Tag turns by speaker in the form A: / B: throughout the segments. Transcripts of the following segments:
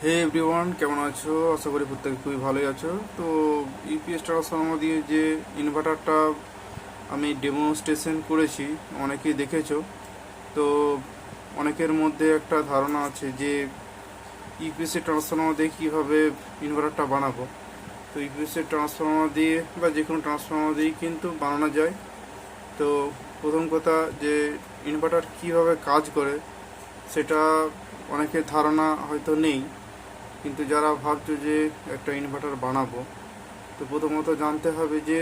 A: হে everyone, কেমন আছো? আশা করি প্রত্যেকে খুবই ভালোই আছো। তো ইউপিএস ট্রান্সফর্মার দিয়ে যে ইনভার্টারটা আমি ডেমনস্ট্রেশন করেছি, অনেকেই দেখেছো। তো অনেকের মধ্যে একটা ধারণা আছে যে ইউপিএস ট্রান্সফর্মার দিয়ে কীভাবে ইনভার্টারটা বানাবো। তো ইউপিএস ট্রান্সফর্মার দিয়ে বা যে কোনো ট্রান্সফর্মার দিয়েই কিন্তু বানানো যায়। তো প্রথম কথা যে ইনভার্টার কীভাবে কাজ করে সেটা অনেকের ধারণা হয়তো নেই। কিন্তু যারা ভাবছো যে একটা ইনভার্টার বানাবো, তো প্রথমত জানতে হবে যে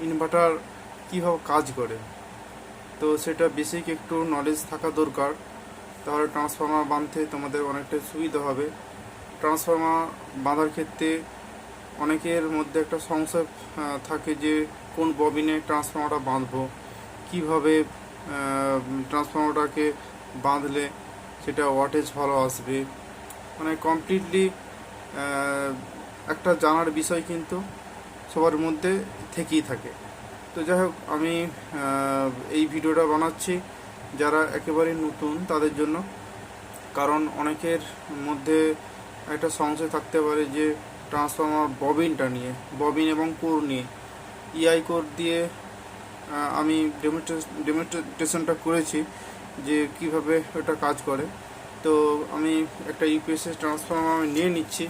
A: ইনভার্টার কীভাবে কাজ করে। তো সেটা বেসিক একটু নলেজ থাকা দরকার, তাহলে ট্রান্সফর্মার বাঁধতে তোমাদের অনেকটা সুবিধা হবে। ট্রান্সফর্মার বাঁধার ক্ষেত্রে অনেকের মধ্যে একটা সংশয় থাকে যে কোন ববিনে ট্রান্সফর্মারটা বাঁধবো, কীভাবে ট্রান্সফর্মারটাকে বাঁধলে সেটা ওয়াটেজ ভালো আসবে, মানে কমপ্লিটলি একটা জানার বিষয় কিন্তু সবার মধ্যে থেকেই থাকে। তো যাই হোক, আমি এই ভিডিওটা বানাচ্ছি যারা একেবারে নতুন তাদের জন্য। কারণ অনেকের মধ্যে একটা সংশয় থাকতে পারে যে ট্রান্সফর্মার ববিনটা নিয়ে, ববিন এবং কোর নিয়ে। ইআই কোর দিয়ে আমি ডেমনস্ট্রেশনটা করেছি যে কিভাবে এটা কাজ করে। তো আমি একটা ইউপিএসের ট্রান্সফর্মার আমি নিয়ে নিচ্ছি।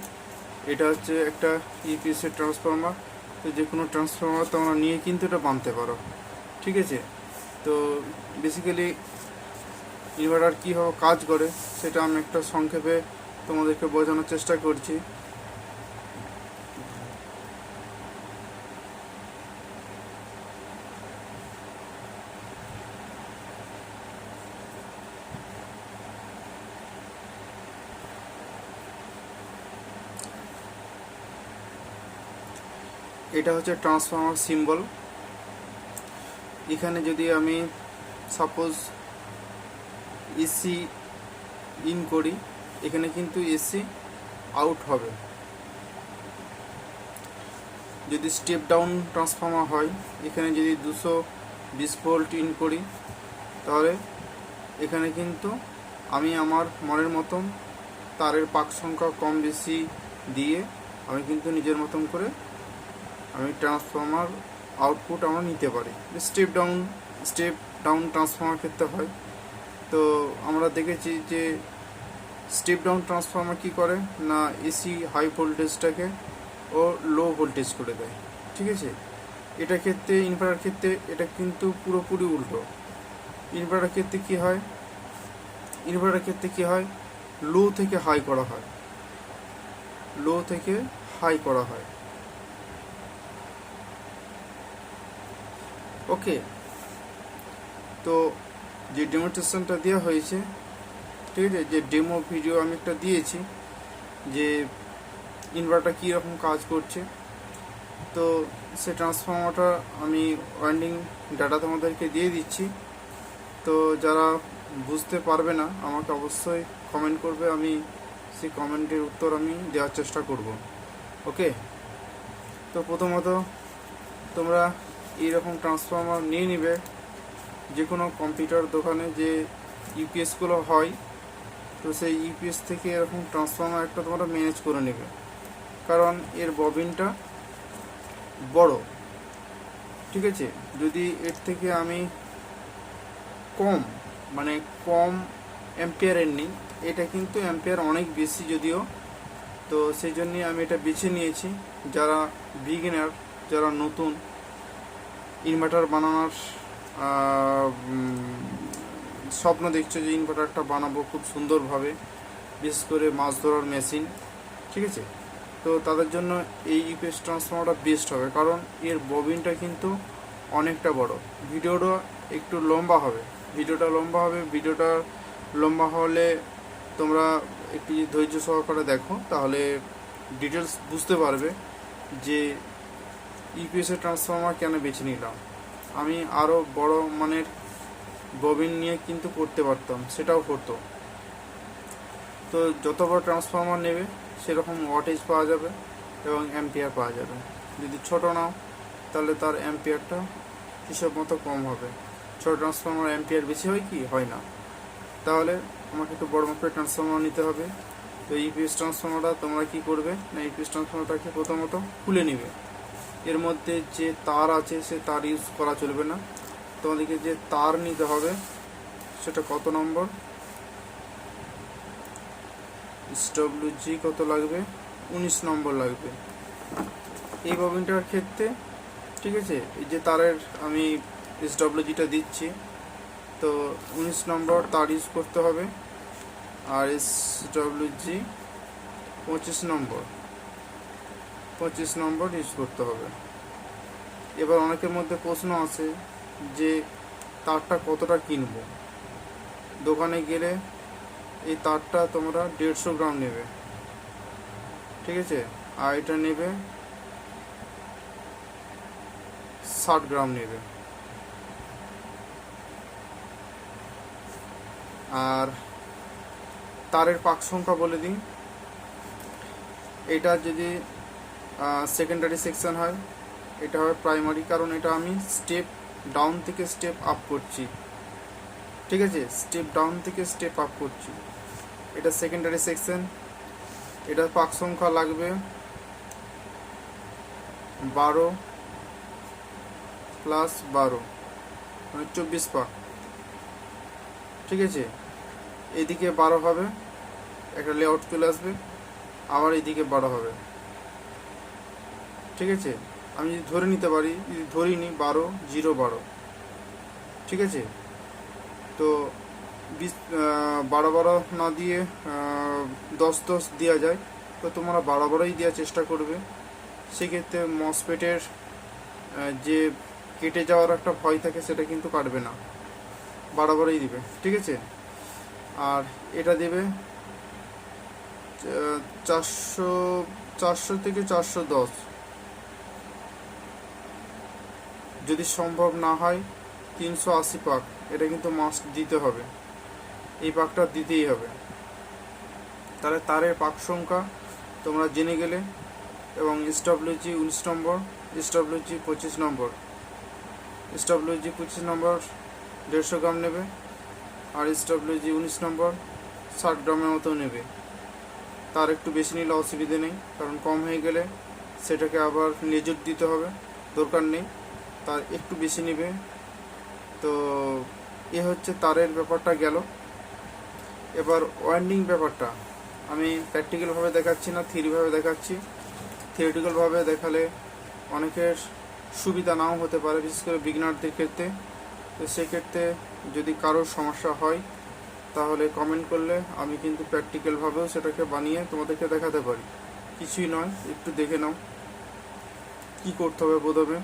A: এটা হচ্ছে একটা ইউপিএসের ট্রান্সফর্মার। তো যে কোনো ট্রান্সফর্মার তোমরা নিয়ে কিন্তু এটা বানতে পারো, ঠিক আছে? তো বেসিক্যালি ইনভার্টার কীভাবে কাজ করে সেটা আমি একটা সংক্ষেপে তোমাদেরকে বোঝানোর চেষ্টা করছি। এটা হচ্ছে ট্রান্সফর্মার সিম্বল। এখানে যদি আমি সাপোজ এসি ইন করি, এখানে কিন্তু এসি আউট হবে। যদি স্টেপ ডাউন ট্রান্সফর্মার হয়, এখানে যদি 220 ভোল্ট ইন করি, তাহলে এখানে কিন্তু আমি আমার মনের মতন তারের পাক সংখ্যা কম বেশি দিয়ে আমি কিন্তু নিজের মতন করে আমি ট্রান্সফর্মার আউটপুট আমরা নিতে পারি। স্টেপ ডাউন ট্রান্সফর্মার ক্ষেত্রে হয়। তো আমরা দেখেছি যে স্টেপ ডাউন ট্রান্সফর্মার কী করে না, এসি হাই ভোল্টেজটাকে ও লো ভোল্টেজ করে দেয়, ঠিক আছে? এটা ক্ষেত্রে ইনভার্টার ক্ষেত্রে এটা কিন্তু পুরোপুরি উল্টো। ইনভার্টার ক্ষেত্রে কী হয়, লো থেকে হাই করা হয়, লো থেকে হাই করা হয়। ওকে, তো যে ডেমোস্ট্রেশনটা দেওয়া হয়েছে, ঠিক আছে, যে ডেমো ভিডিও আমি একটা দিয়েছি যে ইনভার্টার কীরকম কাজ করছে, তো সে ট্রান্সফর্মারটা আমি ওয়াইন্ডিং ডাটা তোমাদেরকে দিয়ে দিচ্ছি। তো যারা বুঝতে পারবে না আমাকে অবশ্যই কমেন্ট করবে, আমি সেই কমেন্টের উত্তর আমি দেওয়ার চেষ্টা করব। ওকে, তো প্রথমত তোমরা এইরকম ট্রান্সফর্মার নিয়ে নিবে। যে কোনো কম্পিউটার দোকানে যে ইউপিএসগুলো হয়, তো সেই ইউপিএস থেকে এরকম ট্রান্সফর্মার একটা তোমরা ম্যানেজ করে নেবে। কারণ এর ববিনটা বড়, ঠিক আছে? যদি এর থেকে আমি কম কম অ্যাম্পিয়ারের নিই, এটা কিন্তু অ্যাম্পিয়ার অনেক বেশি যদিও। তো সেই জন্যই আমি এটা বেছে নিয়েছি। যারা বিগিনার, যারা নতুন ইনভার্টার বানানোর স্বপ্ন দেখছো যে ইনভার্টারটা বানাবো খুব সুন্দরভাবে, বিশেষ করে মাছ ধরার মেশিন, ঠিক আছে, তো তাদের জন্য এই ইউপিএস ট্রান্সফর্মারটা বেস্ট হবে। কারণ এর ববিনটা কিন্তু অনেকটা বড়। ভিডিওটা একটু লম্বা হবে, ভিডিওটা লম্বা হলে তোমরা একটু ধৈর্য সহকারে দেখো, তাহলে ডিটেলস বুঝতে পারবে যে ইউপিএসের ট্রান্সফর্মার কেন বেছে নিলাম। আমি আরও বড় মানের ববিন নিয়ে কিন্তু করতে পারতাম, সেটাও করতো। তো যত বড় ট্রান্সফর্মার নেবে সেরকম ওয়াটেজ পাওয়া যাবে এবং অ্যাম্পিয়ার পাওয়া যাবে। যদি ছোট নাও তাহলে তার অ্যাম্পিয়ারটা হিসাব মতো কম হবে। ছোট ট্রান্সফর্মার অ্যাম্পিয়ার বেশি হয় কি হয় না। তাহলে আমাকে একটু বড় মাপের ট্রান্সফর্মার নিতে হবে। তো ইউপিএস ট্রান্সফর্মারটা তোমরা কি করবে না, ইউপিএস ট্রান্সফর্মারটাকে প্রথমত খুলে নেবে। এর মধ্যে যে তার আছে সে তার ইউজ করা চলবে না। তোমাদেরকে যে তার নিতে হবে সেটা কত নম্বর, SWG কত লাগবে, 19 নম্বর লাগবে এই ববিনটার ক্ষেত্রে। ঠিক আছে, এই যে তারের আমি SWGটা দিচ্ছি, তো 19 নম্বর তার ইউজ করতে হবে। আর SWG 25 নম্বর ইউজ করতে হবে। এবার অনেকের মধ্যে প্রশ্ন আছে যে তারটা কতটা কিনবো। দোকানে গেলে এই তারটা তোমরা 150 গ্রাম নেবে, ঠিক আছে, আর এটা নেবে 60 গ্রাম নেবে। আর তারের পাক সংখ্যা বলে দিই, এটা যদি সেকেন্ডারি সেকশন হয় এটা হবে প্রাইমারি, কারণ এটা আমি স্টেপ ডাউন থেকে স্টেপ আপ করছি। ঠিক আছে, স্টেপ ডাউন থেকে স্টেপ আপ করছি, এটা সেকেন্ডারি সেকশন। এটার পাক সংখ্যা লাগবে 12 + 12 মানে 24 পাক। ঠিক আছে, এদিকে 12 হবে, একটা লেআউট চলে আসবে, আবার এদিকে 12 হবে। ঠিক আছে, আমি যদি ধরে নিতে পারি, যদি ধরি নি 12 0 12, ঠিক আছে, তো 12 না দিয়ে 10 দেওয়া যায়, তো তোমরা 12 দেওয়ার চেষ্টা করবে। সেক্ষেত্রে মসফেটের যে কেটে যাওয়ার একটা ভয় থাকে সেটা কিন্তু কাটবে না, 12 দিবে। ঠিক আছে, আর এটা দেবে 400 থেকে 410, যদি সম্ভব না হয় 380 পাক, এটা কিন্তু মাস্ট দিতে হবে, এই পাকটা দিতেই হবে। তাহলে তারের পাক সংখ্যা তোমরা জেনে গেলে, এবং SWG 19 নম্বর, SWG 25 নম্বর, SWG 25 নম্বর 150 গ্রাম নেবে, আর SWG 19 নম্বর 60 গ্রামের মতো নেবে। তার একটু বেশি নিলে অসুবিধে নেই, কারণ কম হয়ে গেলে সেটাকে আবার লেজুর দিতে হবে, দরকার নেই, তার একটু বেশি নেবে। তো এ হচ্ছে তারের ব্যাপারটা গেল। এবার ওয়াইন্ডিং ব্যাপারটা আমি প্র্যাকটিক্যালভাবে দেখাচ্ছি না, থিওরিভাবে দেখাচ্ছি। থিওরিটিক্যালভাবে দেখালে অনেকের সুবিধা নাও হতে পারে, বিশেষ করে বিগিনারদের ক্ষেত্রে। তো সেক্ষেত্রে যদি কারোর সমস্যা হয় তাহলে কমেন্ট করলে আমি কিন্তু প্র্যাকটিক্যালভাবেও সেটাকে বানিয়ে তোমাদেরকে দেখাতে পারি। কিছুই নয়, একটু দেখে নাও কি করতে হবে। প্রথমে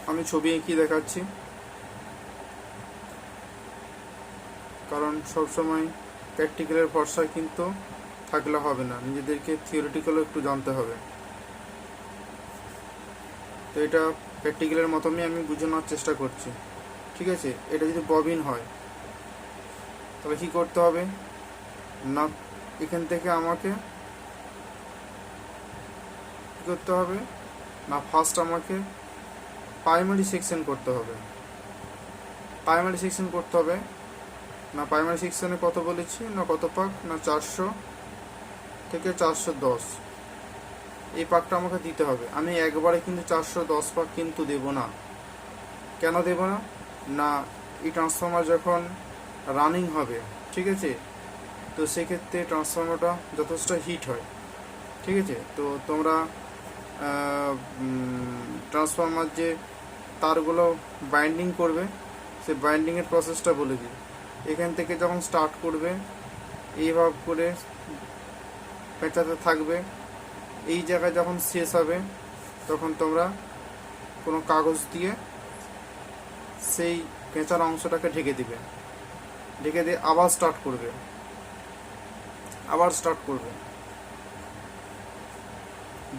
A: আমি ছবি এঁকে দেখাচ্ছি, কারণ সবসময় প্র্যাকটিক্যালের ভরসায় কিন্তু থাকলে হবে না, নিজেদেরকে থিওরিটিক্যালও একটু জানতে হবে। তো এটা প্র্যাকটিক্যালের মতনই আমি বোঝানোর চেষ্টা করছি। ঠিক আছে, এটা যদি ববিন হয় তাহলে কী করতে হবে না, এখান থেকে আমাকে কী করতে হবে না, ফার্স্ট আমাকে প্রাইমারি সেকশন করতে হবে। প্রাইমারি সেকশন করতে হবে না, প্রাইমারি সেকশনে কত বলেছি না, কত পাক না, 400 থেকে 410, এই পাকটা আমাকে দিতে হবে। আমি একবারে কিন্তু 410 পাক কিন্তু দেব না। কেন দেব না, না এই ট্রান্সফর্মার যখন রানিং হবে, ঠিক আছে, তো সেক্ষেত্রে ট্রান্সফর্মারটা যথেষ্ট হিট হয়। ঠিক আছে, তো তোমরা ট্রান্সফর্মার যে তারগুলো বাইন্ডিং করবে সে বাইন্ডিংয়ের প্রসেসটা বলে দিই। এখান থেকে যখন স্টার্ট করবে এইভাবে করে পেঁচাতে থাকবে, এই জায়গায় যখন শেষ হবে তখন তোমরা কোনো কাগজ দিয়ে সেই পেঁচার অংশটাকে ঢেকে দিবে, ঢেকে দিয়ে আবার স্টার্ট করবে,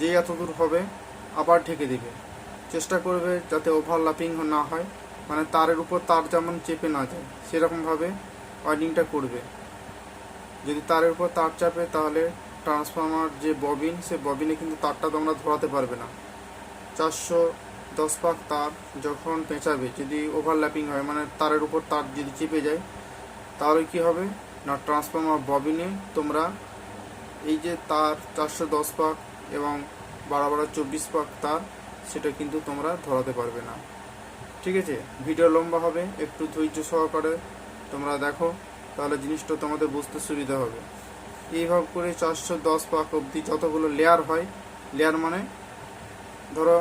A: যে এত দূর হবে আবার ঢেকে দিবে। চেষ্টা করবে যাতে ওভারল্যাপিং না হয়, মানে তারের উপর তার যেমন চেপে না যায় সেরকমভাবে ওয়াইন্ডিংটা করবে। যদি তারের উপর তার চাপে তাহলে ট্রান্সফর্মার যে ববিন, সে ববিনে কিন্তু তারটা তোমরা ধরাতে পারবে না। 410 পাক তার যখন পেঁচাবে, যদি ওভারল্যাপিং হয় মানে তারের উপর তার যদি চেপে যায়, তাহলে কি হবে না ট্রান্সফর্মার ববিনে তোমরা এই যে তার 410 পাক এবং 12-24 পাক তার, সেটা কিন্তু তোমরা ধরাতে পারবে না। ঠিক আছে, ভিডিও লম্বা হবে, একটু ধৈর্য সহকারে তোমরা দেখো, তাহলে জিনিসটা তোমাদের বুঝতে সুবিধা হবে। এইভাবে করে 410 পাক অবধি যতগুলো লেয়ার হয়, লেয়ার মানে ধরো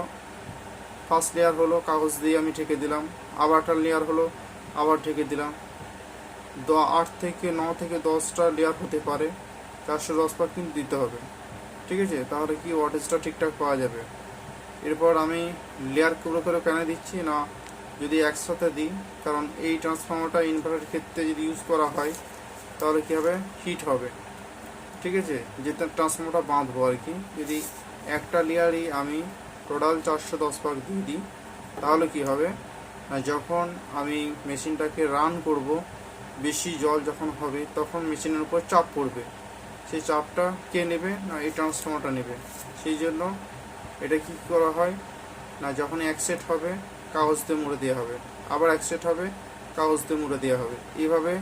A: ফার্স্ট লেয়ার হলো কাগজ দিয়ে আমি ঢেকে দিলাম, আবার একটা লেয়ার হলো আবার ঢেকে দিলাম, 8 থেকে 9 থেকে 10টা লেয়ার হতে পারে, 410 পাক কিন্তু দিতে হবে। ঠিক আছে, তাহলে কি ওয়াটেজটা ঠিকঠাক পাওয়া যাবে। এরপর আমি লেয়ারগুলো করে কেন দিচ্ছি না, যদি একসাথে দিই, কারণ এই ট্রান্সফর্মারটা ইনভার্টারের ক্ষেত্রে যদি ইউজ করা হয় তাহলে কী হবে, হিট হবে। ঠিক আছে, যেটা ট্রান্সফর্মারটা বাঁধবো আর কি, যদি একটা লেয়ারই আমি টোটাল 410 পাক দিয়ে দিই, তাহলে কি হবে না, যখন আমি মেশিনটাকে রান করব, বেশি জল যখন হবে তখন মেশিনের উপর চাপ পড়বে, সেই চাপটা কে নেবে না এই ট্রান্সফর্মারটা নেবে। সেই জন্য এটা কি করা হয় না, যখন এক সেট হবে কাগজ দিয়ে মুড়ে দেওয়া হবে, আবার এক সেট হবে কাগজ দিয়ে মুড়ে দেওয়া হবে। এইভাবে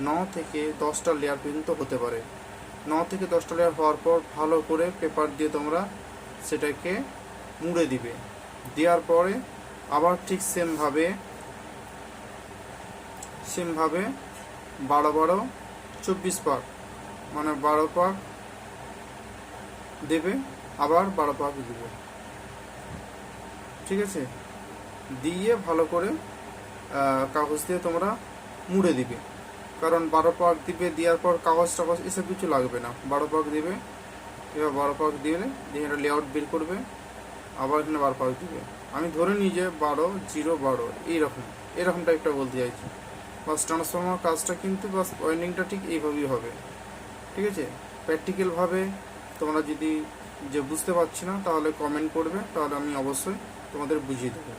A: 9 থেকে 10টা লেয়ার পর্যন্ত হতে পারে। 9 থেকে 10টা লেয়ার হওয়ার পর ভালো করে পেপার দিয়ে তোমরা সেটাকে মুড়ে দিবে। দেওয়ার পরে আবার ঠিক সেমভাবে 12-24 পাক, মানে 12 পাক দেবে, আবার 12 পাক দেবে। ঠিক আছে, দিয়ে ভালো করে কাগজ দিয়ে তোমরা মুড়ে দিবে, কারণ 12 পাক দিবে, দেওয়ার পর কাগজ টাগজ এসব কিছু লাগবে না। 12 পাক দিবে, এবার 12 পাক দিলে দিয়ে এটা লেআউট বের করবে, আবার এখানে 12 পাক দিবে। আমি ধরে নিই যে 12-0-12 এরকম টাইপটা বলতে চাইছি। বাস ট্রান্সফর্মার কাজটা কিন্তু বাস ওয়াইন্ডিংটা ঠিক এইভাবেই হবে। ঠিক আছে, প্র্যাকটিক্যালভাবে তোমরা যদি যে বুঝতে পারছি না তাহলে কমেন্ট করবে, তাহলে আমি অবশ্যই তোমাদের বুঝিয়ে দেবো।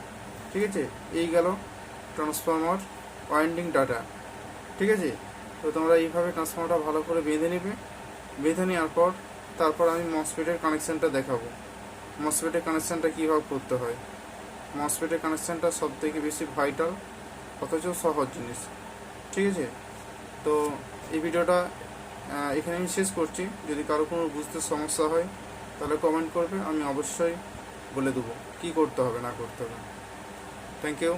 A: ঠিক আছে, এই গেল ট্রান্সফর্মার ওয়াইন্ডিং ডাটা। ঠিক আছে, তো তোমরা এইভাবে ট্রান্সফর্মারটা ভালো করে বেঁধে নেবে। বেঁধে নেওয়ার পর তারপর আমি মসফেটের কানেকশানটা দেখাবো, মসফেটের কানেকশানটা কীভাবে করতে হয়। মসফেটের কানেকশানটা সবথেকে বেশি ভাইটাল, অথচ সহজ জিনিস। ঠিক আছে, তো এই ভিডিওটা এখানে আমি শেষ করছি। যদি কারো কোনো বুঝতে সমস্যা হয় তাহলে কমেন্ট করবে, আমি অবশ্যই বলে দেবো কী করতে হবে না করতে হবে। Thank you.